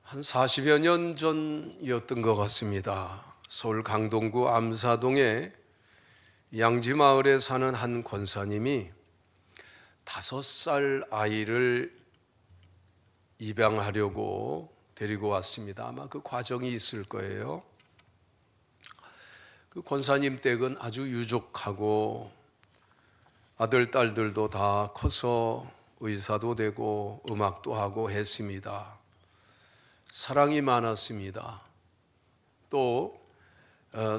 한 40여 년 전이었던 것 같습니다. 서울 강동구 암사동의 양지마을에 사는 한 권사님이 5살 아이를 입양하려고 데리고 왔습니다. 아마 그 과정이 있을 거예요. 그 권사님 댁은 아주 유족하고 아들, 딸들도 다 커서 의사도 되고 음악도 하고 했습니다. 사랑이 많았습니다. 또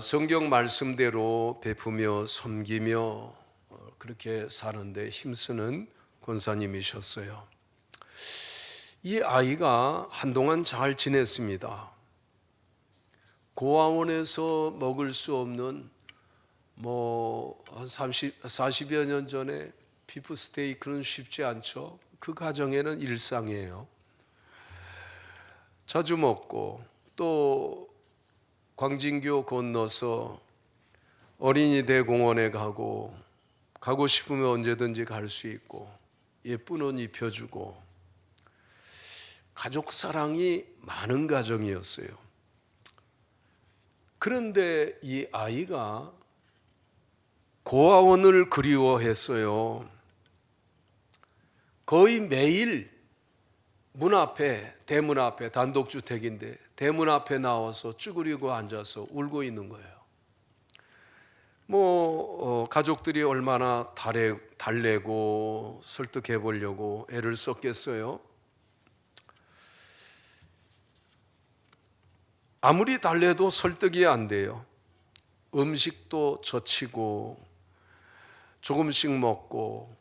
성경 말씀대로 베푸며 섬기며 그렇게 사는데 힘쓰는 권사님이셨어요. 이 아이가 한동안 잘 지냈습니다. 고아원에서 먹을 수 없는 한 40여 년 전에 비프스테이크는 쉽지 않죠. 그 가정에는 일상이에요. 자주 먹고 또 광진교 건너서 어린이 대공원에 가고 싶으면 언제든지 갈 수 있고 예쁜 옷 입혀주고 가족 사랑이 많은 가정이었어요. 그런데 이 아이가 고아원을 그리워했어요. 거의 매일 문 앞에, 대문 앞에, 단독주택인데 대문 앞에 나와서 쭈그리고 앉아서 울고 있는 거예요. 가족들이 얼마나 달래고 설득해 보려고 애를 썼겠어요. 아무리 달래도 설득이 안 돼요. 음식도 젖히고 조금씩 먹고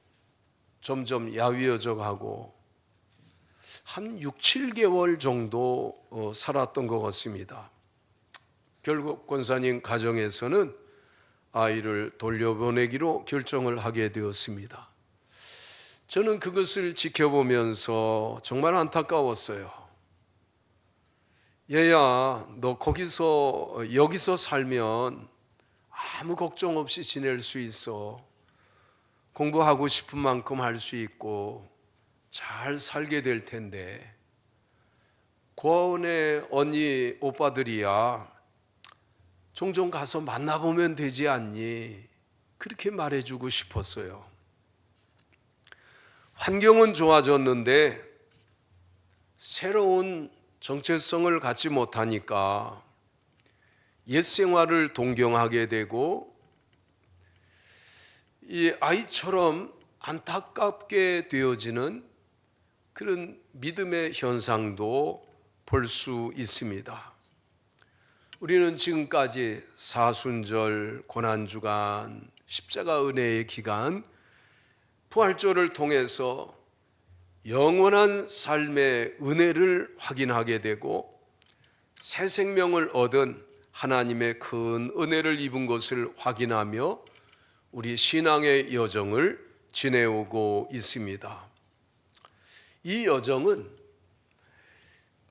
점점 야위어져 가고 한 6, 7개월 정도 살았던 것 같습니다. 결국 권사님 가정에서는 아이를 돌려보내기로 결정을 하게 되었습니다. 저는 그것을 지켜보면서 정말 안타까웠어요. 얘야, 너 여기서 살면 아무 걱정 없이 지낼 수 있어. 공부하고 싶은 만큼 할 수 있고 잘 살게 될 텐데 고아원의 언니 오빠들이야 종종 가서 만나보면 되지 않니? 그렇게 말해주고 싶었어요. 환경은 좋아졌는데 새로운 정체성을 갖지 못하니까 옛 생활을 동경하게 되고 이 아이처럼 안타깝게 되어지는 그런 믿음의 현상도 볼 수 있습니다. 우리는 지금까지 사순절, 고난주간, 십자가 은혜의 기간, 부활절을 통해서 영원한 삶의 은혜를 확인하게 되고 새 생명을 얻은 하나님의 큰 은혜를 입은 것을 확인하며 우리 신앙의 여정을 지내오고 있습니다. 이 여정은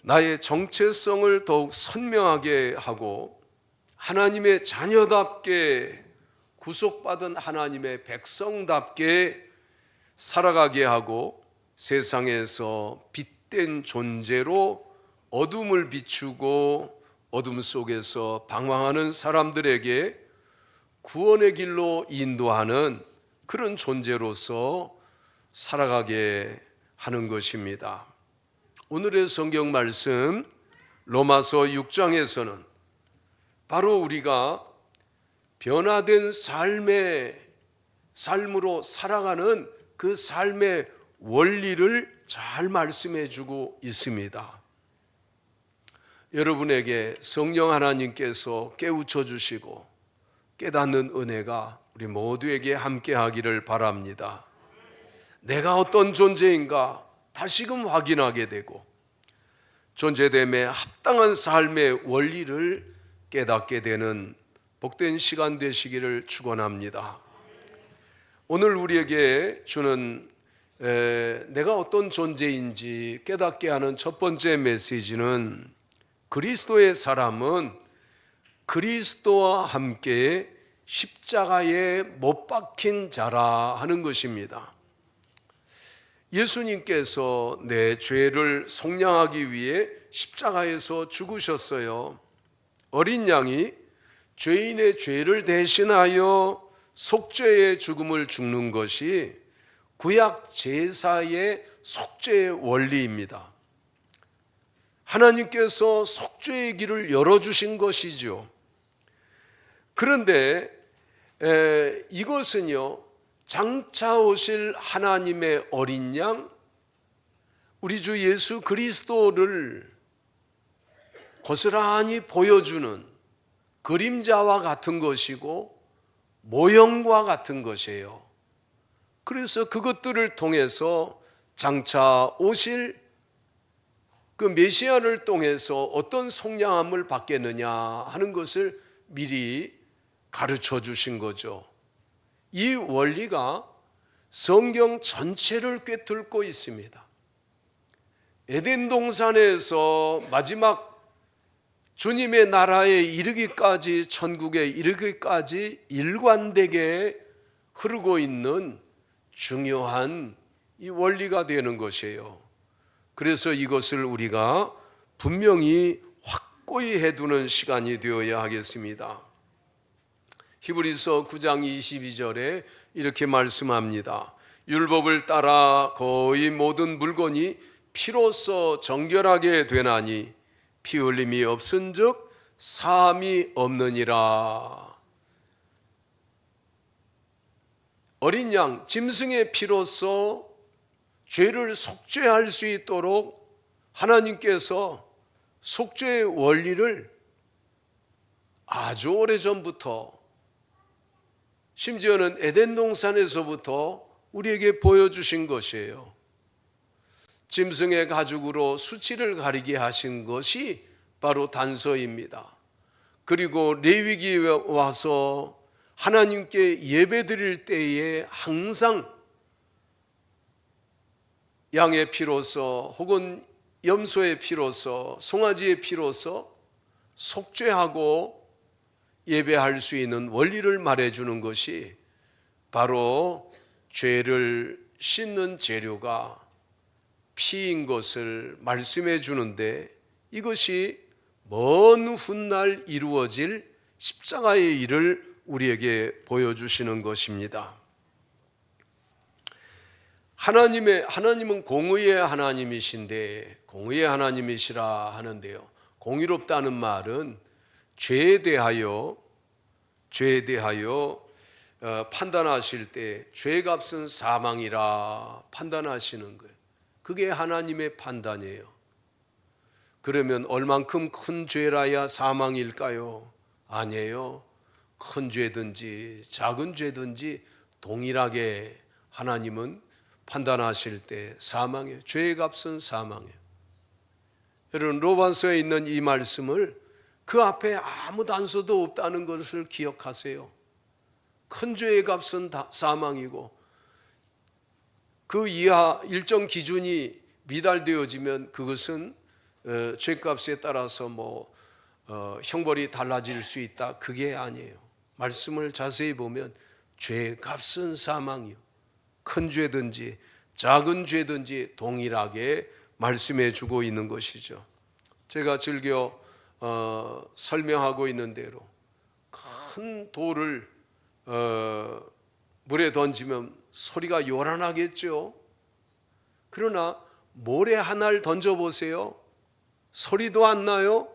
나의 정체성을 더욱 선명하게 하고 하나님의 자녀답게 구속받은 하나님의 백성답게 살아가게 하고 세상에서 빛된 존재로 어둠을 비추고 어둠 속에서 방황하는 사람들에게 구원의 길로 인도하는 그런 존재로서 살아가게 하는 것입니다. 오늘의 성경 말씀 로마서 6장에서는 바로 우리가 변화된 삶으로 살아가는 그 삶의 원리를 잘 말씀해 주고 있습니다. 여러분에게 성령 하나님께서 깨우쳐 주시고 깨닫는 은혜가 우리 모두에게 함께 하기를 바랍니다. 내가 어떤 존재인가 다시금 확인하게 되고 존재됨에 합당한 삶의 원리를 깨닫게 되는 복된 시간 되시기를 축원합니다. 오늘 우리에게 주는 내가 어떤 존재인지 깨닫게 하는 첫 번째 메시지는 그리스도의 사람은 그리스도와 함께 십자가에 못 박힌 자라 하는 것입니다. 예수님께서 내 죄를 속량하기 위해 십자가에서 죽으셨어요. 어린 양이 죄인의 죄를 대신하여 속죄의 죽음을 죽는 것이 구약 제사의 속죄의 원리입니다. 하나님께서 속죄의 길을 열어주신 것이죠. 그런데 이것은요, 장차 오실 하나님의 어린 양, 우리 주 예수 그리스도를 고스란히 보여주는 그림자와 같은 것이고 모형과 같은 것이에요. 그래서 그것들을 통해서 장차 오실 그 메시아를 통해서 어떤 속량함을 받겠느냐 하는 것을 미리 가르쳐 주신 거죠. 이 원리가 성경 전체를 꿰뚫고 있습니다. 에덴 동산에서 마지막 주님의 나라에 이르기까지, 천국에 이르기까지 일관되게 흐르고 있는 중요한 이 원리가 되는 것이에요. 그래서 이것을 우리가 분명히 확고히 해두는 시간이 되어야 하겠습니다. 히브리서 9장 22절에 이렇게 말씀합니다. 율법을 따라 거의 모든 물건이 피로써 정결하게 되나니 피 흘림이 없은즉 사함이 없느니라. 어린 양 짐승의 피로써 죄를 속죄할 수 있도록 하나님께서 속죄의 원리를 아주 오래전부터, 심지어는 에덴 동산에서부터 우리에게 보여주신 것이에요. 짐승의 가죽으로 수치를 가리게 하신 것이 바로 단서입니다. 그리고 레위기에 와서 하나님께 예배드릴 때에 항상 양의 피로서 혹은 염소의 피로서 송아지의 피로서 속죄하고 예배할 수 있는 원리를 말해주는 것이 바로 죄를 씻는 재료가 피인 것을 말씀해 주는데, 이것이 먼 훗날 이루어질 십자가의 일을 우리에게 보여주시는 것입니다. 하나님은 공의의 하나님이신데, 공의의 하나님이시라 하는데요, 공의롭다는 말은 죄에 대하여 판단하실 때 죄값은 사망이라 판단하시는 거예요. 그게 하나님의 판단이에요. 그러면 얼만큼 큰 죄라야 사망일까요? 아니에요. 큰 죄든지 작은 죄든지 동일하게 하나님은 판단하실 때 사망이에요. 죄의 값은 사망이에요. 여러분, 로마서에 있는 이 말씀을 그 앞에 아무 단서도 없다는 것을 기억하세요. 큰 죄의 값은 사망이고, 그 이하 일정 기준이 미달되어지면 그것은 죄값에 따라서 형벌이 달라질 수 있다, 그게 아니에요. 말씀을 자세히 보면 죄의 값은 사망이요, 큰 죄든지 작은 죄든지 동일하게 말씀해 주고 있는 것이죠. 제가 즐겨 설명하고 있는 대로 큰 돌을 물에 던지면 소리가 요란하겠죠. 그러나 모래 하나를 던져보세요. 소리도 안 나요.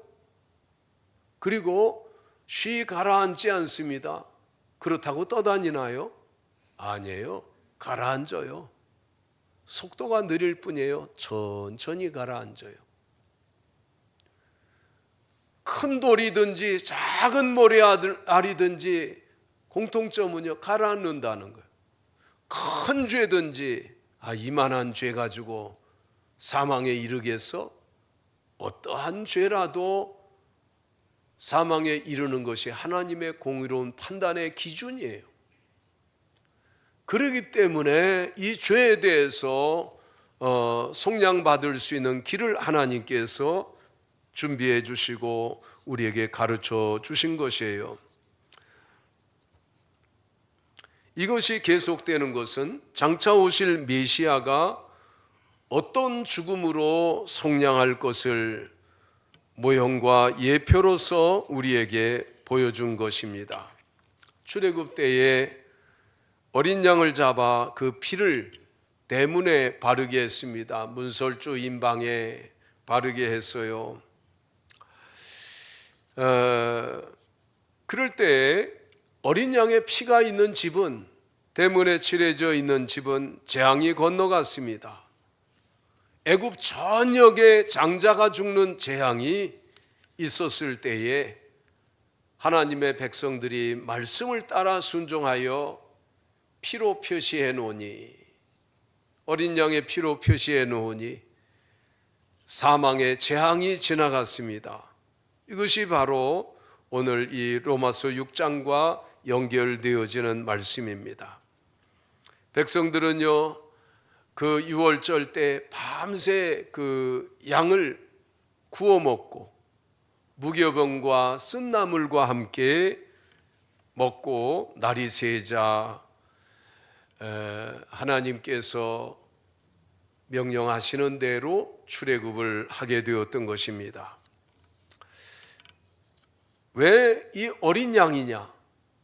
그리고 쉬 가라앉지 않습니다. 그렇다고 떠다니나요? 아니에요. 가라앉아요. 속도가 느릴 뿐이에요. 천천히 가라앉아요. 큰 돌이든지 작은 모래알이든지 공통점은요, 가라앉는다는 거예요. 큰 죄든지 이만한 죄 가지고 사망에 이르겠어? 어떠한 죄라도 사망에 이르는 것이 하나님의 공의로운 판단의 기준이에요. 그렇기 때문에 이 죄에 대해서 속량받을 수 있는 길을 하나님께서 준비해 주시고 우리에게 가르쳐 주신 것이에요. 이것이 계속되는 것은 장차 오실 메시아가 어떤 죽음으로 속량할 것을 모형과 예표로서 우리에게 보여준 것입니다. 출애굽 때에 어린 양을 잡아 그 피를 대문에 바르게 했습니다. 문설주 임방에 바르게 했어요. 그럴 때 어린 양의 피가 있는 집은, 대문에 칠해져 있는 집은 재앙이 건너갔습니다. 애굽 전역에 장자가 죽는 재앙이 있었을 때에 하나님의 백성들이 말씀을 따라 순종하여 피로 표시해 놓으니, 어린 양의 피로 표시해 놓으니 사망의 재앙이 지나갔습니다. 이것이 바로 오늘 이 로마서 6장과 연결되어지는 말씀입니다. 백성들은요, 그 유월절 때 밤새 그 양을 구워 먹고 무교병과 쓴나물과 함께 먹고 날이 새자 하나님께서 명령하시는 대로 출애굽을 하게 되었던 것입니다. 왜 이 어린 양이냐?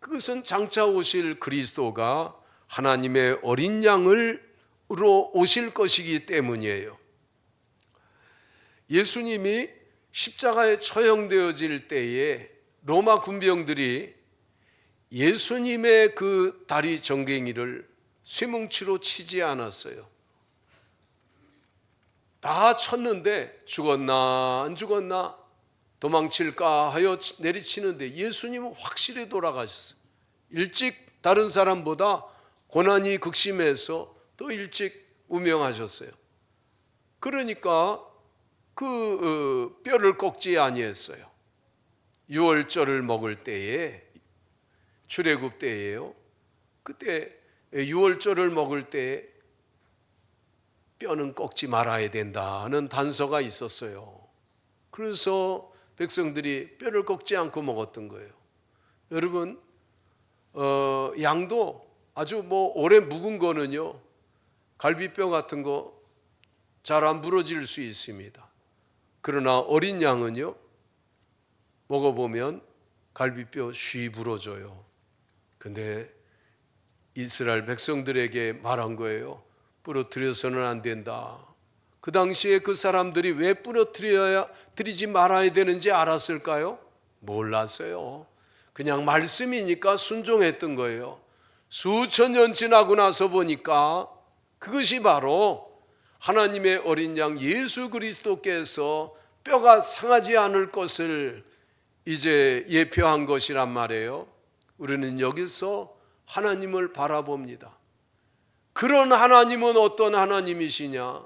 그것은 장차 오실 그리스도가 하나님의 어린 양으로 오실 것이기 때문이에요. 예수님이 십자가에 처형되어질 때에 로마 군병들이 예수님의 그 다리 정갱이를 쇠뭉치로 치지 않았어요. 다 쳤는데 죽었나 안 죽었나 도망칠까 하여 내리치는데 예수님은 확실히 돌아가셨어요. 일찍 다른 사람보다 고난이 극심해서 더 일찍 운명하셨어요. 그러니까 그 뼈를 꺾지 아니했어요. 유월절을 먹을 때에, 출애굽 때예요. 그때 유월절을 먹을 때 뼈는 꺾지 말아야 된다는 단서가 있었어요. 그래서 백성들이 뼈를 꺾지 않고 먹었던 거예요. 여러분, 양도 아주 오래 묵은 거는요, 갈비뼈 같은 거 잘 안 부러질 수 있습니다. 그러나 어린 양은요, 먹어보면 갈비뼈 쉬 부러져요. 근데 이스라엘 백성들에게 말한 거예요. 부러뜨려서는 안 된다. 그 당시에 그 사람들이 왜 부러뜨리지 말아야 되는지 알았을까요? 몰랐어요. 그냥 말씀이니까 순종했던 거예요. 수천 년 지나고 나서 보니까 그것이 바로 하나님의 어린 양 예수 그리스도께서 뼈가 상하지 않을 것을 이제 예표한 것이란 말이에요. 우리는 여기서 하나님을 바라봅니다. 그런 하나님은 어떤 하나님이시냐?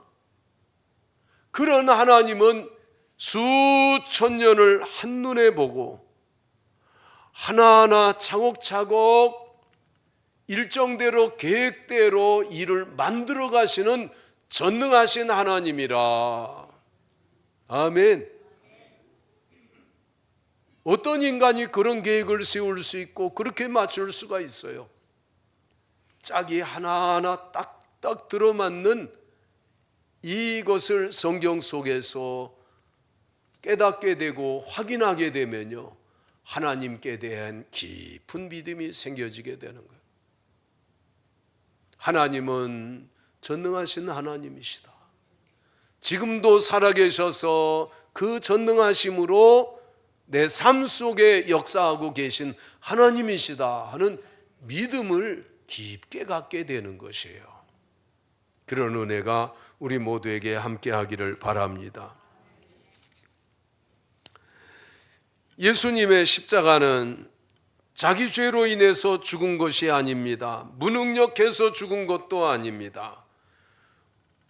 그런 하나님은 수천 년을 한눈에 보고 하나하나 차곡차곡 일정대로 계획대로 일을 만들어 가시는 전능하신 하나님이라. 아멘. 어떤 인간이 그런 계획을 세울 수 있고 그렇게 맞출 수가 있어요? 짝이 하나하나 딱딱 들어맞는 이것을 성경 속에서 깨닫게 되고 확인하게 되면요, 하나님께 대한 깊은 믿음이 생겨지게 되는 거예요. 하나님은 전능하신 하나님이시다. 지금도 살아계셔서 그 전능하심으로 내 삶 속에 역사하고 계신 하나님이시다 하는 믿음을 깊게 갖게 되는 것이에요. 그런 은혜가 우리 모두에게 함께 하기를 바랍니다. 예수님의 십자가는 자기 죄로 인해서 죽은 것이 아닙니다. 무능력해서 죽은 것도 아닙니다.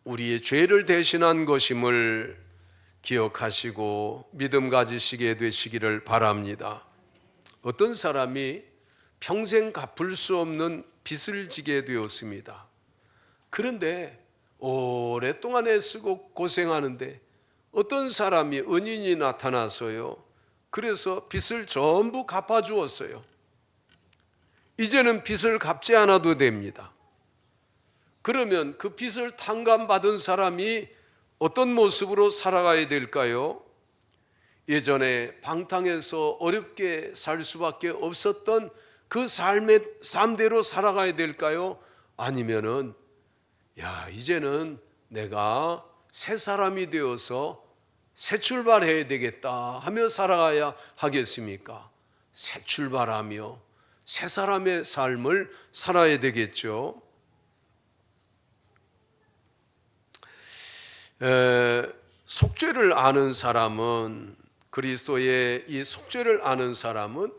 우리의 죄를 대신한 것임을 기억하시고 믿음 가지시게 되시기를 바랍니다. 어떤 사람이 평생 갚을 수 없는 빚을 지게 되었습니다. 그런데 오랫동안 애쓰고 고생하는데 어떤 사람이 은인이 나타나서요, 그래서 빚을 전부 갚아주었어요. 이제는 빚을 갚지 않아도 됩니다. 그러면 그 빚을 탕감받은 사람이 어떤 모습으로 살아가야 될까요? 예전에 방탕해서 어렵게 살 수밖에 없었던 그 삶대로 살아가야 될까요? 아니면은 이제는 내가 새 사람이 되어서 새 출발해야 되겠다 하며 살아가야 하겠습니까? 새 출발하며 새 사람의 삶을 살아야 되겠죠. 속죄를 아는 사람은, 그리스도의 이 속죄를 아는 사람은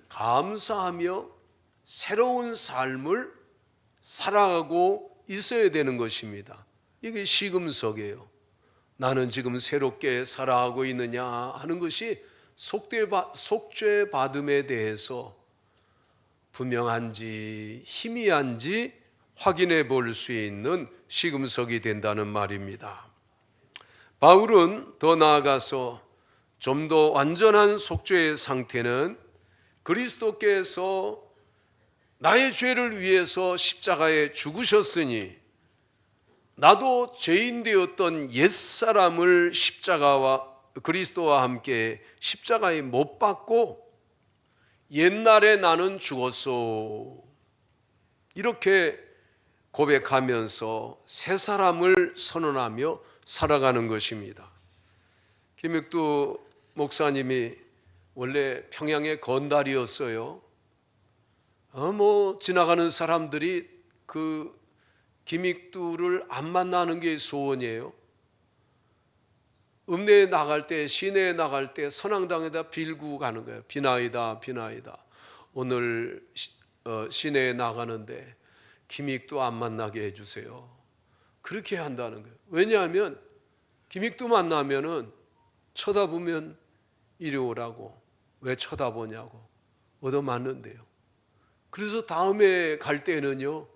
감사하며 새로운 삶을 살아가고 있어야 되는 것입니다. 이게 시금석이에요. 나는 지금 새롭게 살아가고 있느냐 하는 것이 속죄받음에 대해서 분명한지 희미한지 확인해 볼 수 있는 시금석이 된다는 말입니다. 바울은 더 나아가서 좀 더 완전한 속죄의 상태는 그리스도께서 나의 죄를 위해서 십자가에 죽으셨으니 나도 죄인 되었던 옛사람을 그리스도와 함께 십자가에 못 박고 옛날에 나는 죽었소, 이렇게 고백하면서 새 사람을 선언하며 살아가는 것입니다. 김익두 목사님이 원래 평양의 건달이었어요. 지나가는 사람들이 그 김익두를 안 만나는 게 소원이에요. 읍내에 나갈 때, 시내에 나갈 때 선앙당에다 빌고 가는 거예요. 비나이다, 비나이다. 오늘 시내에 나가는데 김익두 안 만나게 해주세요. 그렇게 한다는 거예요. 왜냐하면 김익두 만나면은 쳐다보면 이리 오라고. 왜 쳐다보냐고 얻어맞는데요. 그래서 다음에 갈 때는요,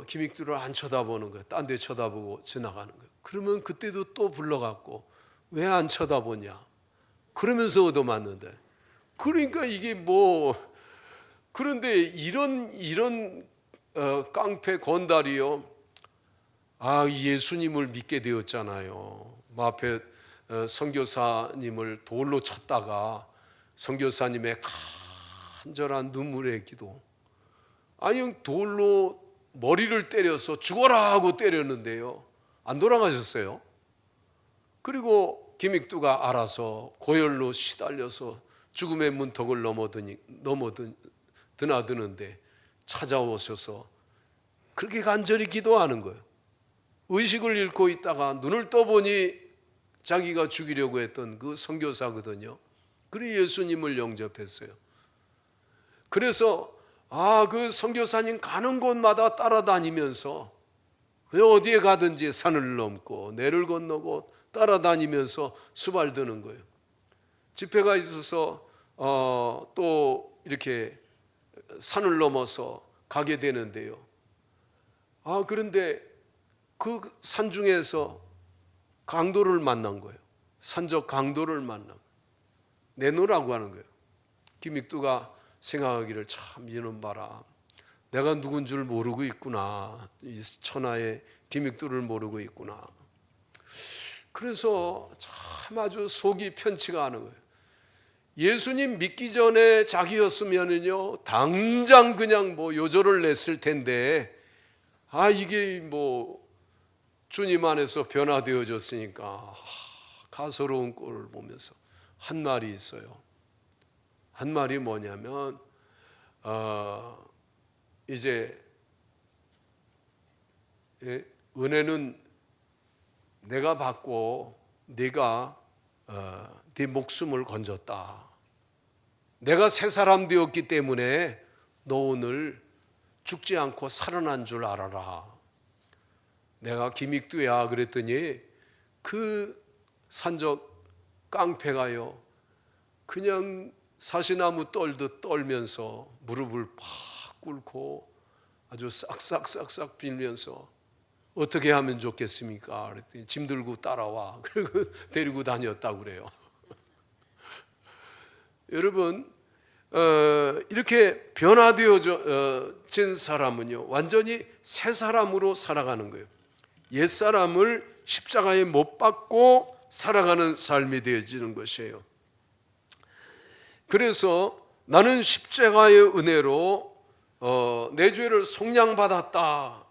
김익두를 안 쳐다보는 거예요. 딴 데 쳐다보고 지나가는 거예요. 그러면 그때도 또 불러갖고 왜 안 쳐다보냐 그러면서 얻어맞는데, 그러니까 이게 그런데 이런 깡패 건달이요, 예수님을 믿게 되었잖아요. 앞에 선교사님을 돌로 쳤다가 선교사님의 간절한 눈물의 기도, 돌로 머리를 때려서 죽어라 하고 때렸는데요, 안 돌아가셨어요. 그리고 김익두가 알아서 고열로 시달려서 죽음의 문턱을 드나드는데 찾아오셔서 그렇게 간절히 기도하는 거예요. 의식을 잃고 있다가 눈을 떠보니 자기가 죽이려고 했던 그 선교사거든요. 그래 예수님을 영접했어요. 그래서 그 선교사님 가는 곳마다 따라다니면서 어디에 가든지 산을 넘고 내를 건너고 따라다니면서 수발드는 거예요. 집회가 있어서 또 이렇게 산을 넘어서 가게 되는데요. 그런데 그 산 중에서 강도를 만난 거예요. 산적 강도를 내놓으라고 하는 거예요. 김익두가 생각하기를, 참 이놈 봐라, 내가 누군 줄 모르고 있구나, 이 천하의 김익두를 모르고 있구나. 그래서 참 아주 속이 편치가 않은 거예요. 예수님 믿기 전에 자기였으면은요 당장 그냥 요절을 냈을 텐데, 이게 주님 안에서 변화되어졌으니까 가소로운 꼴을 보면서 한 말이 있어요. 한 말이 뭐냐면 이제 은혜는 내가 받고 네가 네 목숨을 건졌다. 내가 새 사람 되었기 때문에 너 오늘 죽지 않고 살아난 줄 알아라. 내가 김익두야 그랬더니 그 산적 깡패가요 그냥 사시나무 떨듯 떨면서 무릎을 팍 꿇고 아주 싹싹 빌면서 어떻게 하면 좋겠습니까? 그랬더니 짐 들고 따라와. 그리고 데리고 다녔다고 그래요. 여러분, 이렇게 변화되어진 사람은요, 완전히 새 사람으로 살아가는 거예요. 옛사람을 십자가에 못 박고 살아가는 삶이 되어지는 것이에요. 그래서 나는 십자가의 은혜로 내 죄를 속량받았다,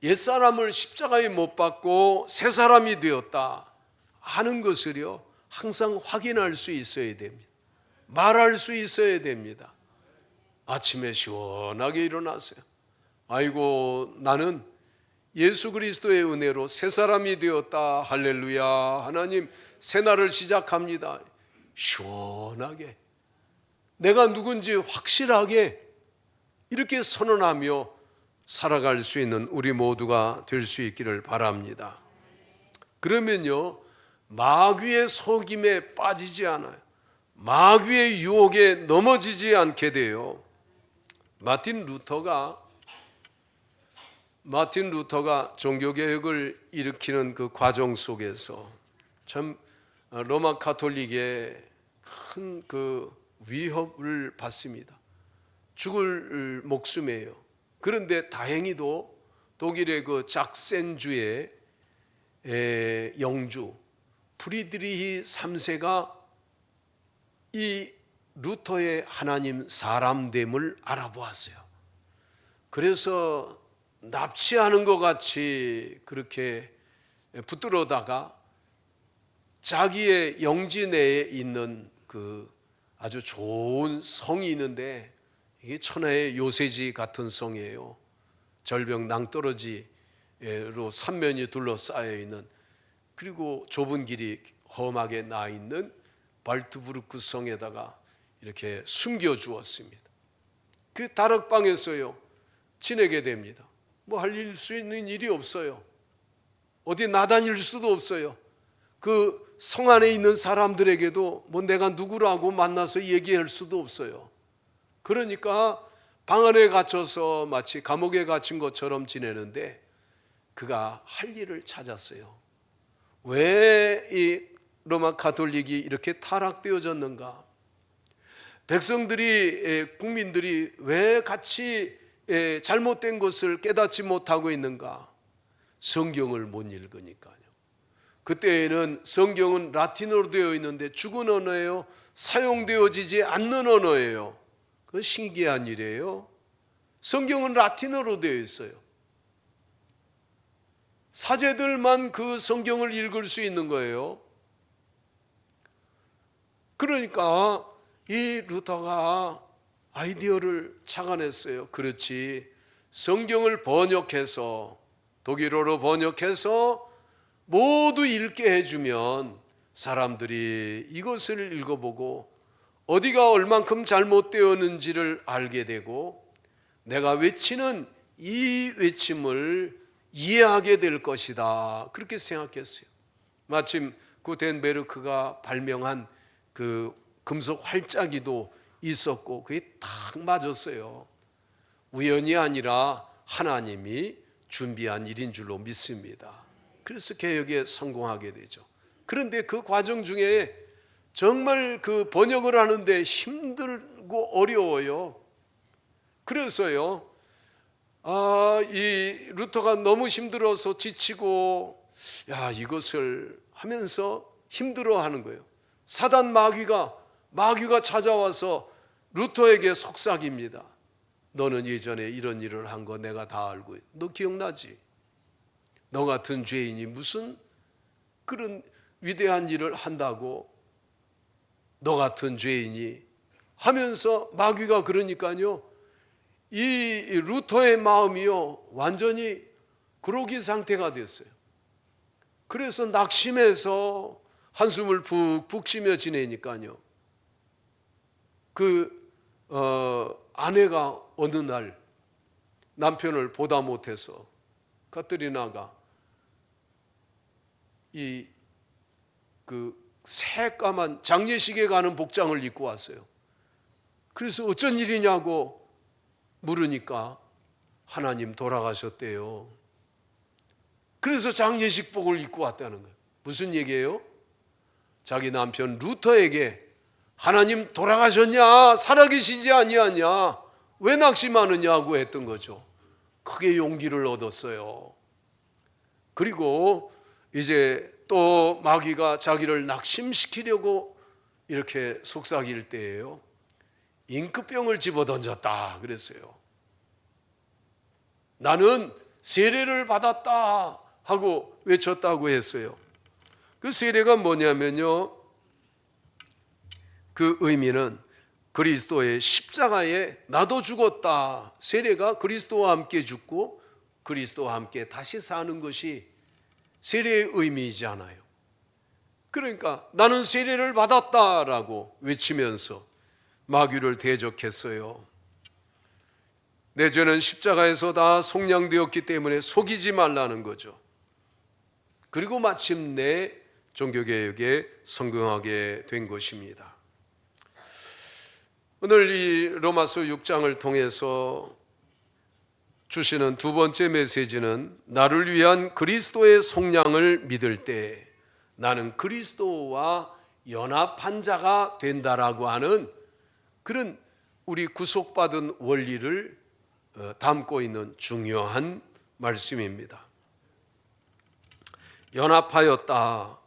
옛사람을 십자가에 못 박고 새 사람이 되었다 하는 것을요, 항상 확인할 수 있어야 됩니다. 말할 수 있어야 됩니다. 아침에 시원하게 일어나세요. 아이고, 나는 예수 그리스도의 은혜로 새 사람이 되었다. 할렐루야. 하나님, 새 날을 시작합니다. 시원하게 내가 누군지 확실하게 이렇게 선언하며 살아갈 수 있는 우리 모두가 될 수 있기를 바랍니다. 그러면요, 마귀의 속임에 빠지지 않아요. 마귀의 유혹에 넘어지지 않게 돼요. 마틴 루터가 종교개혁을 일으키는 그 과정 속에서 참 로마 가톨릭의 큰 그 위협을 받습니다. 죽을 목숨이에요. 그런데 다행히도 독일의 그 작센주의 영주 프리드리히 3세가 이 루터의 하나님 사람됨을 알아보았어요. 그래서 납치하는 것 같이 그렇게 붙들어다가 자기의 영지 내에 있는 그 아주 좋은 성이 있는데, 이게 천하의 요새지 같은 성이에요. 절벽 낭떠러지로 삼면이 둘러싸여 있는, 그리고 좁은 길이 험하게 나 있는 발트부르크 성에다가 이렇게 숨겨 주었습니다. 그 다락방에서요 지내게 됩니다. 뭐 할 수 있는 일이 없어요. 어디 나다닐 수도 없어요. 그 성 안에 있는 사람들에게도 뭐 내가 누구라고 만나서 얘기할 수도 없어요. 그러니까 방 안에 갇혀서 마치 감옥에 갇힌 것처럼 지내는데, 그가 할 일을 찾았어요. 왜 이 로마 가톨릭이 이렇게 타락되어졌는가? 백성들이, 국민들이 왜 같이 잘못된 것을 깨닫지 못하고 있는가? 성경을 못 읽으니까요. 그때에는 성경은 라틴어로 되어 있는데 죽은 언어예요. 사용되어지지 않는 언어예요. 그 신기한 일이에요. 성경은 라틴어로 되어 있어요. 사제들만 그 성경을 읽을 수 있는 거예요. 그러니까 이 루터가 아이디어를 착안했어요. 그렇지, 성경을 번역해서, 독일어로 번역해서 모두 읽게 해주면 사람들이 이것을 읽어보고 어디가 얼만큼 잘못되었는지를 알게 되고, 내가 외치는 이 외침을 이해하게 될 것이다, 그렇게 생각했어요. 마침 구텐베르크가 발명한 그 금속 활자기도 있었고 그게 딱 맞았어요. 우연이 아니라 하나님이 준비한 일인 줄로 믿습니다. 그래서 개혁에 성공하게 되죠. 그런데 그 과정 중에 정말 그 번역을 하는데 힘들고 어려워요. 그래서요, 이 루터가 너무 힘들어서 지치고, 이것을 하면서 힘들어하는 거예요. 사단 마귀가 찾아와서 루터에게 속삭입니다. 너는 예전에 이런 일을 한 거 내가 다 알고 있어. 너 기억나지? 너 같은 죄인이 무슨 그런 위대한 일을 한다고, 너 같은 죄인이 하면서 마귀가 그러니까요, 이 루터의 마음이요 완전히 그러기 상태가 됐어요. 그래서 낙심해서 한숨을 푹푹 쉬며 지내니까요, 그 아내가 어느 날 남편을 보다 못해서 카트리나가 이 그 새까만 장례식에 가는 복장을 입고 왔어요. 그래서 어쩐 일이냐고 물으니까 하나님 돌아가셨대요. 그래서 장례식복을 입고 왔다는 거예요. 무슨 얘기예요? 자기 남편 루터에게 하나님 돌아가셨냐? 살아계시지 아니하냐? 왜 낙심하느냐고 했던 거죠. 크게 용기를 얻었어요. 그리고 이제 또 마귀가 자기를 낙심시키려고 이렇게 속삭일 때예요. 잉크병을 집어던졌다 그랬어요. 나는 세례를 받았다 하고 외쳤다고 했어요. 그 세례가 뭐냐면요, 그 의미는 그리스도의 십자가에 나도 죽었다. 세례가 그리스도와 함께 죽고 그리스도와 함께 다시 사는 것이 세례의 의미이잖아요. 그러니까 나는 세례를 받았다라고 외치면서 마귀를 대적했어요. 내 죄는 십자가에서 다 속량되었기 때문에 속이지 말라는 거죠. 그리고 마침내 종교개혁에 성공하게 된 것입니다. 오늘 이 로마서 6장을 통해서 주시는 두 번째 메시지는 나를 위한 그리스도의 속량을 믿을 때 나는 그리스도와 연합한 자가 된다라고 하는 그런 우리 구속받은 원리를 담고 있는 중요한 말씀입니다. 연합하였다.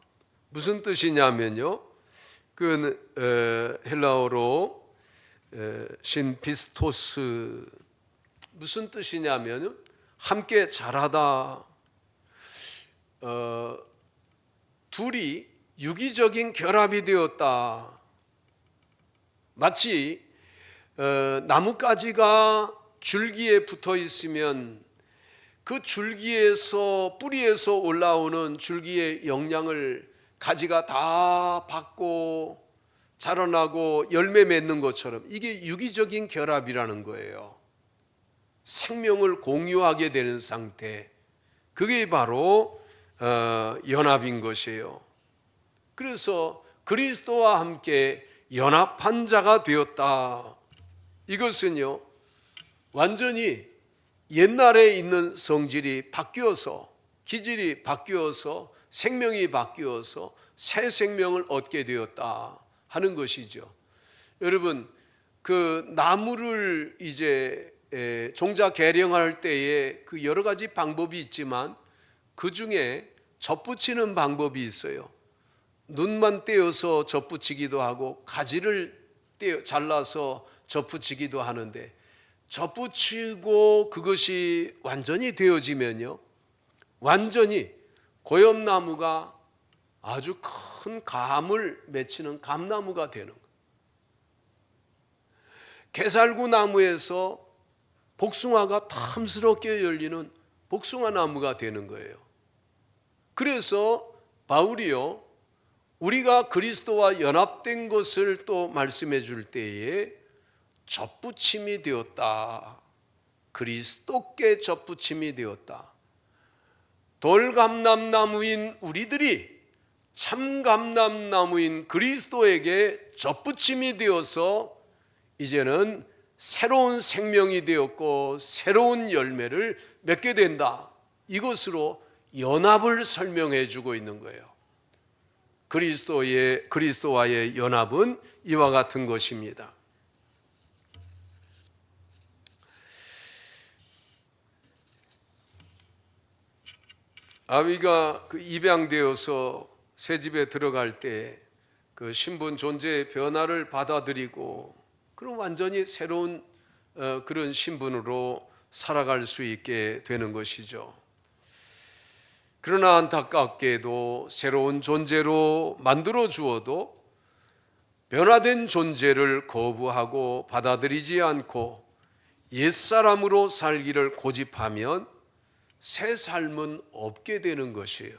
무슨 뜻이냐면요, 그 헬라어로 신피스토스, 무슨 뜻이냐면 함께 자라다. 둘이 유기적인 결합이 되었다. 마치 나뭇가지가 줄기에 붙어 있으면 그 줄기에서, 뿌리에서 올라오는 줄기의 영양을 가지가 다 받고 자라나고 열매 맺는 것처럼 이게 유기적인 결합이라는 거예요. 생명을 공유하게 되는 상태, 그게 바로 연합인 것이에요. 그래서 그리스도와 함께 연합한 자가 되었다. 이것은요, 완전히 옛날에 있는 성질이 바뀌어서, 기질이 바뀌어서, 생명이 바뀌어서 새 생명을 얻게 되었다 하는 것이죠. 여러분, 그 나무를 이제 종자 개량할 때에 그 여러 가지 방법이 있지만 그 중에 접붙이는 방법이 있어요. 눈만 떼어서 접붙이기도 하고 가지를 잘라서 접붙이기도 하는데, 접붙이고 그것이 완전히 되어지면요, 완전히 고엽나무가 아주 큰 감을 맺히는 감나무가 되는 거예요. 개살구 나무에서 복숭아가 탐스럽게 열리는 복숭아 나무가 되는 거예요. 그래서 바울이요, 우리가 그리스도와 연합된 것을 또 말씀해 줄 때에 접붙임이 되었다. 그리스도께 접붙임이 되었다. 돌감람나무인 우리들이 참감람나무인 그리스도에게 접붙임이 되어서 이제는 새로운 생명이 되었고 새로운 열매를 맺게 된다. 이것으로 연합을 설명해 주고 있는 거예요. 그리스도와의 연합은 이와 같은 것입니다. 아비가 그 입양되어서 새 집에 들어갈 때 그 신분 존재의 변화를 받아들이고 그럼 완전히 새로운 그런 신분으로 살아갈 수 있게 되는 것이죠. 그러나 안타깝게도 새로운 존재로 만들어 주어도 변화된 존재를 거부하고 받아들이지 않고 옛사람으로 살기를 고집하면 새 삶은 없게 되는 것이에요.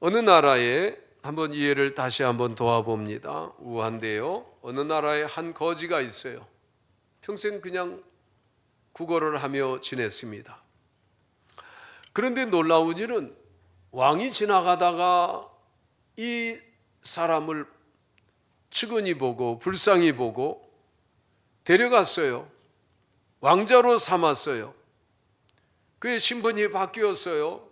어느 나라에 한번 이해를 다시 한번 도와봅니다. 우한데요, 어느 나라에 한 거지가 있어요. 평생 그냥 구걸을 하며 지냈습니다. 그런데 놀라운 일은 왕이 지나가다가 이 사람을 측은히 보고 불쌍히 보고 데려갔어요. 왕자로 삼았어요. 그의 신분이 바뀌었어요.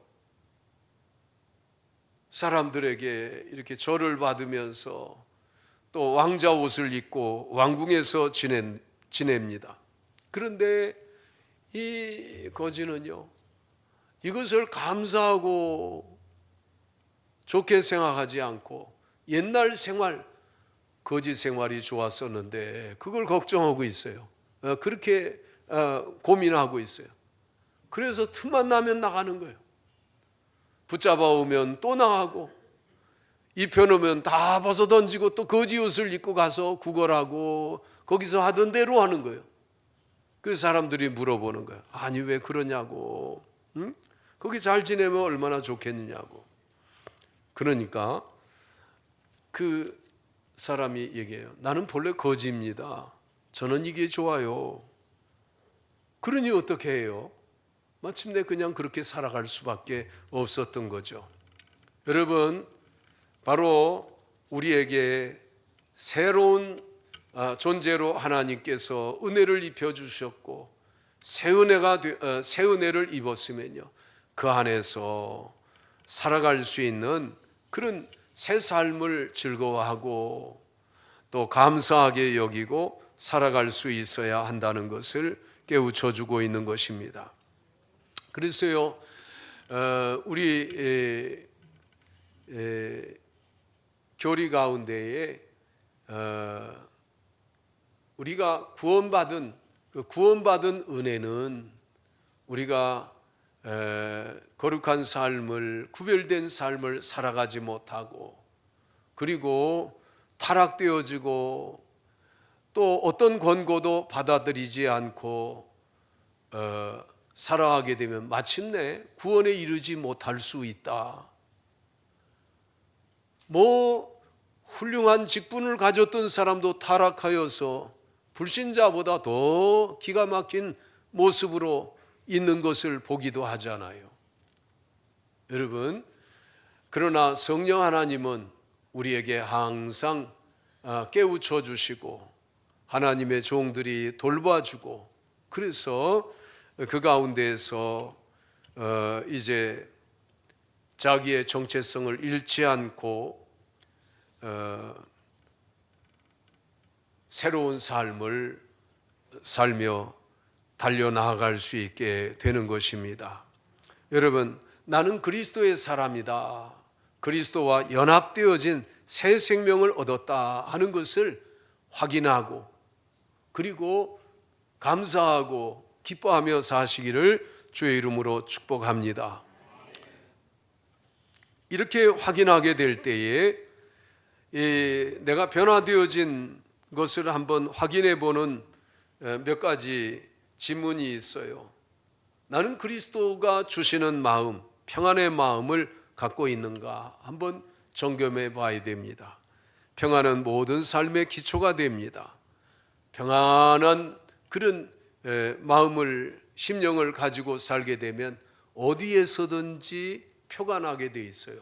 사람들에게 이렇게 절을 받으면서 또 왕자 옷을 입고 왕궁에서 지냅니다. 그런데 이 거지는요, 이것을 감사하고 좋게 생각하지 않고 옛날 생활, 거지 생활이 좋았었는데 그걸 걱정하고 있어요. 그렇게 고민하고 있어요. 그래서 틈만 나면 나가는 거예요. 붙잡아 오면 또 나가고, 입혀놓으면 다 벗어 던지고 또 거지 옷을 입고 가서 구걸하고 거기서 하던 대로 하는 거예요. 그래서 사람들이 물어보는 거예요. 아니 왜 그러냐고. 응? 거기 잘 지내면 얼마나 좋겠느냐고. 그러니까 그 사람이 얘기해요. 나는 본래 거지입니다. 저는 이게 좋아요. 그러니 어떻게 해요? 마침내 그냥 그렇게 살아갈 수밖에 없었던 거죠. 여러분, 바로 우리에게 새로운 존재로 하나님께서 은혜를 입혀주셨고 새 은혜를 입었으면요, 그 안에서 살아갈 수 있는 그런 새 삶을 즐거워하고 또 감사하게 여기고 살아갈 수 있어야 한다는 것을 깨우쳐주고 있는 것입니다. 그래서요, 우리 교리 가운데에 우리가 구원받은 은혜는 우리가 거룩한 삶을, 구별된 삶을 살아가지 못하고, 그리고 타락되어지고 또 어떤 권고도 받아들이지 않고 살아가게 되면 마침내 구원에 이르지 못할 수 있다. 훌륭한 직분을 가졌던 사람도 타락하여서 불신자보다 더 기가 막힌 모습으로 있는 것을 보기도 하잖아요. 여러분, 그러나 성령 하나님은 우리에게 항상 깨우쳐 주시고 하나님의 종들이 돌봐주고, 그래서 그 가운데에서 이제 자기의 정체성을 잃지 않고 새로운 삶을 살며 달려나갈 수 있게 되는 것입니다. 여러분, 나는 그리스도의 사람이다, 그리스도와 연합되어진 새 생명을 얻었다 하는 것을 확인하고, 그리고 감사하고 기뻐하며 사시기를 주의 이름으로 축복합니다. 이렇게 확인하게 될 때에 내가 변화되어진 것을 한번 확인해 보는 몇 가지 질문이 있어요. 나는 그리스도가 주시는 마음, 평안의 마음을 갖고 있는가 한번 점검해 봐야 됩니다. 평안은 모든 삶의 기초가 됩니다. 평안한 그런 마음을, 심령을 가지고 살게 되면 어디에서든지 표가 나게 돼 있어요.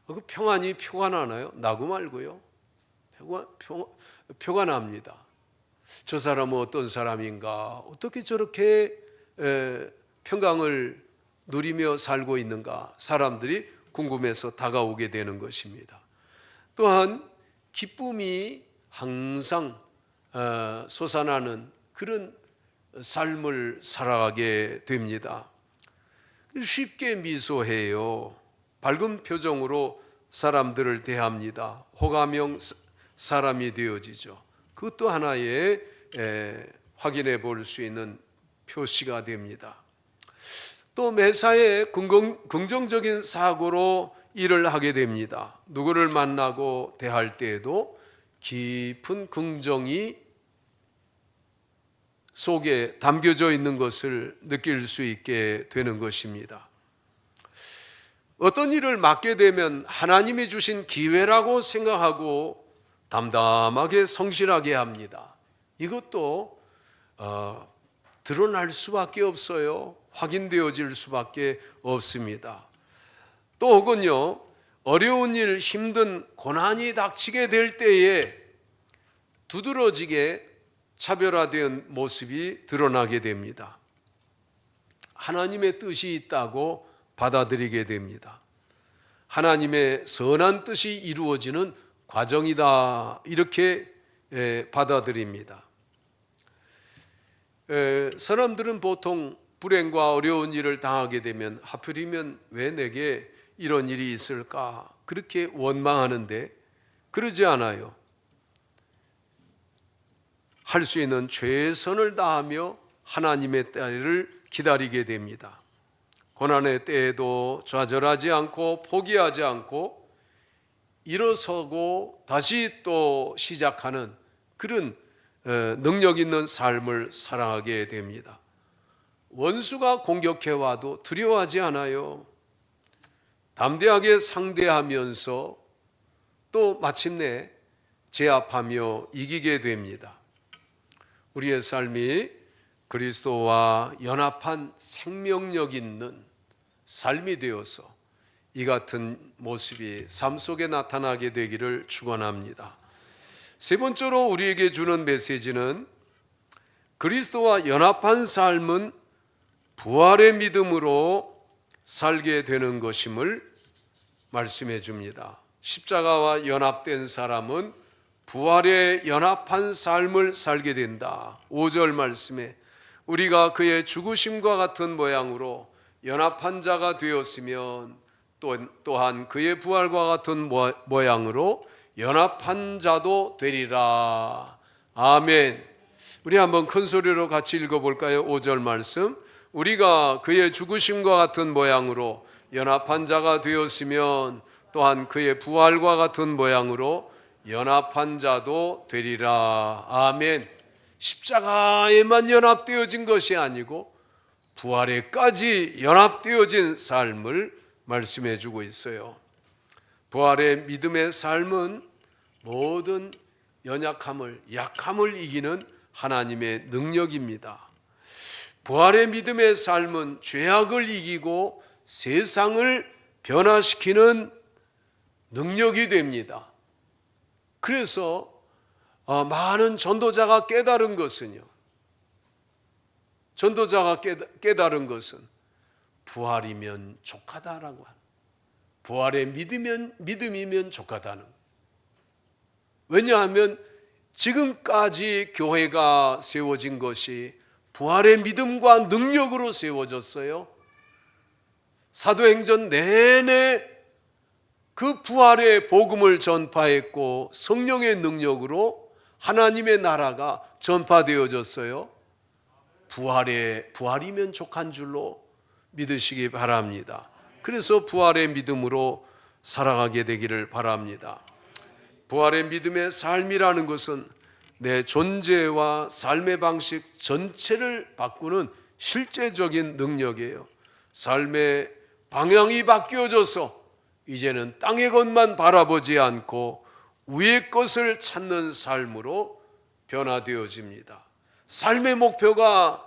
그 평안이 표가 나나요? 나고 말고요. 표가 납니다. 저 사람은 어떤 사람인가? 어떻게 저렇게 평강을 누리며 살고 있는가? 사람들이 궁금해서 다가오게 되는 것입니다. 또한 기쁨이 항상 솟아나는 그런 삶을 살아가게 됩니다. 쉽게 미소해요. 밝은 표정으로 사람들을 대합니다. 호감형 사람이 되어지죠. 그것도 하나의 확인해 볼 수 있는 표시가 됩니다. 또 매사에 긍정적인 사고로 일을 하게 됩니다. 누구를 만나고 대할 때에도 깊은 긍정이 속에 담겨져 있는 것을 느낄 수 있게 되는 것입니다. 어떤 일을 맡게 되면 하나님이 주신 기회라고 생각하고 담담하게 성실하게 합니다. 이것도 드러날 수밖에 없어요. 확인되어질 수밖에 없습니다. 또 혹은요, 어려운 일, 힘든 고난이 닥치게 될 때에 두드러지게 차별화된 모습이 드러나게 됩니다. 하나님의 뜻이 있다고 받아들이게 됩니다. 하나님의 선한 뜻이 이루어지는 과정이다, 이렇게 받아들입니다. 사람들은 보통 불행과 어려운 일을 당하게 되면 하필이면 왜 내게 이런 일이 있을까 그렇게 원망하는데, 그러지 않아요. 할 수 있는 최선을 다하며 하나님의 때를 기다리게 됩니다. 고난의 때에도 좌절하지 않고 포기하지 않고 일어서고 다시 또 시작하는 그런 능력 있는 삶을 살아가게 됩니다. 원수가 공격해와도 두려워하지 않아요. 담대하게 상대하면서 또 마침내 제압하며 이기게 됩니다. 우리의 삶이 그리스도와 연합한 생명력 있는 삶이 되어서 이 같은 모습이 삶 속에 나타나게 되기를 축원합니다. 세 번째로 우리에게 주는 메시지는 그리스도와 연합한 삶은 부활의 믿음으로 살게 되는 것임을 말씀해 줍니다. 십자가와 연합된 사람은 부활에 연합한 삶을 살게 된다. 5절 말씀에 우리가 그의 죽으심과 같은 모양으로 연합한 자가 되었으면 또한 그의 부활과 같은 모양으로 연합한 자도 되리라. 아멘. 우리 한번 큰 소리로 같이 읽어볼까요? 5절 말씀. 우리가 그의 죽으심과 같은 모양으로 연합한 자가 되었으면 또한 그의 부활과 같은 모양으로 연합한 자도 되리라. 아멘. 십자가에만 연합되어진 것이 아니고 부활에까지 연합되어진 삶을 말씀해 주고 있어요. 부활의 믿음의 삶은 모든 연약함을, 약함을 이기는 하나님의 능력입니다. 부활의 믿음의 삶은 죄악을 이기고 세상을 변화시키는 능력이 됩니다. 그래서 많은 전도자가 깨달은 것은요, 전도자가 깨달은 것은 부활이면 족하다라고 합니다. 부활의 믿음이면 족하다는 거예요. 왜냐하면 지금까지 교회가 세워진 것이 부활의 믿음과 능력으로 세워졌어요. 사도행전 내내 그 부활의 복음을 전파했고 성령의 능력으로 하나님의 나라가 전파되어졌어요. 부활이면 족한 줄로 믿으시기 바랍니다. 그래서 부활의 믿음으로 살아가게 되기를 바랍니다. 부활의 믿음의 삶이라는 것은 내 존재와 삶의 방식 전체를 바꾸는 실제적인 능력이에요. 삶의 방향이 바뀌어져서 이제는 땅의 것만 바라보지 않고 위의 것을 찾는 삶으로 변화되어집니다. 삶의 목표가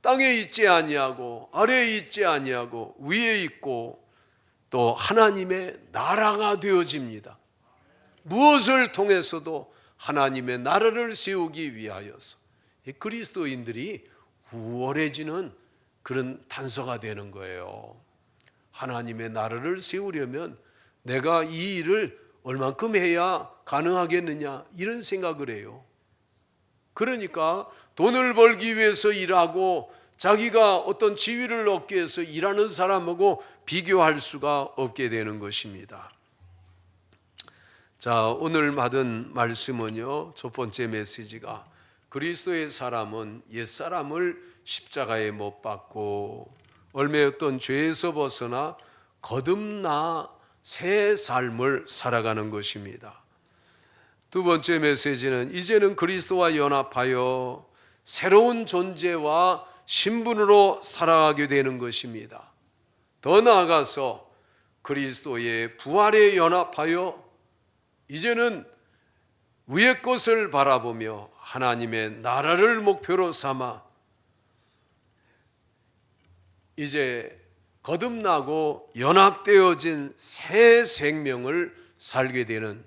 땅에 있지 아니하고 아래에 있지 아니하고 위에 있고 또 하나님의 나라가 되어집니다. 무엇을 통해서도 하나님의 나라를 세우기 위하여서 그리스도인들이 우월해지는 그런 단서가 되는 거예요. 하나님의 나라를 세우려면 내가 이 일을 얼만큼 해야 가능하겠느냐 이런 생각을 해요. 그러니까 돈을 벌기 위해서 일하고 자기가 어떤 지위를 얻기 위해서 일하는 사람하고 비교할 수가 없게 되는 것입니다. 자, 오늘 받은 말씀은요, 첫 번째 메시지가 그리스도의 사람은 옛사람을 십자가에 못 박고 얽매였던 죄에서 벗어나 거듭나 새 삶을 살아가는 것입니다. 두 번째 메시지는 이제는 그리스도와 연합하여 새로운 존재와 신분으로 살아가게 되는 것입니다. 더 나아가서 그리스도의 부활에 연합하여 이제는 위의 것을 바라보며 하나님의 나라를 목표로 삼아 이제 거듭나고 연합되어진 새 생명을 살게 되는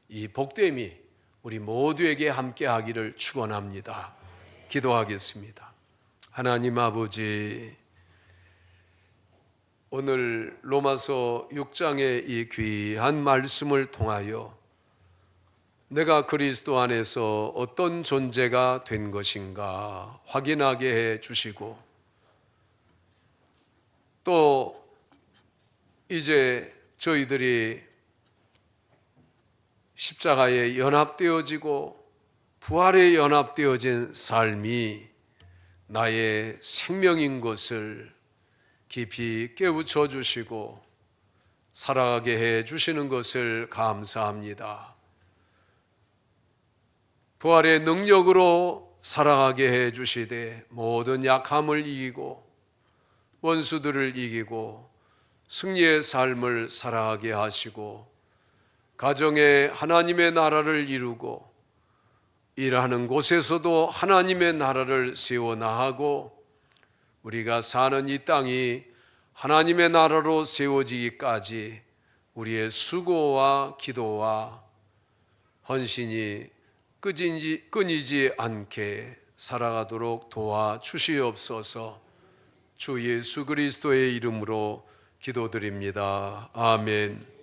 이 복됨이 우리 모두에게 함께 하기를 축원합니다. 기도하겠습니다. 하나님 아버지, 오늘 로마서 6장의 이 귀한 말씀을 통하여 내가 그리스도 안에서 어떤 존재가 된 것인가 확인하게 해 주시고, 또 이제 저희들이 십자가에 연합되어지고 부활에 연합되어진 삶이 나의 생명인 것을 깊이 깨우쳐 주시고 살아가게 해 주시는 것을 감사합니다. 부활의 능력으로 살아가게 해 주시되 모든 약함을 이기고 원수들을 이기고 승리의 삶을 살아가게 하시고 가정에 하나님의 나라를 이루고 일하는 곳에서도 하나님의 나라를 세워 나가고 우리가 사는 이 땅이 하나님의 나라로 세워지기까지 우리의 수고와 기도와 헌신이 끊이지 않게 살아가도록 도와주시옵소서. 주 예수 그리스도의 이름으로 기도드립니다. 아멘.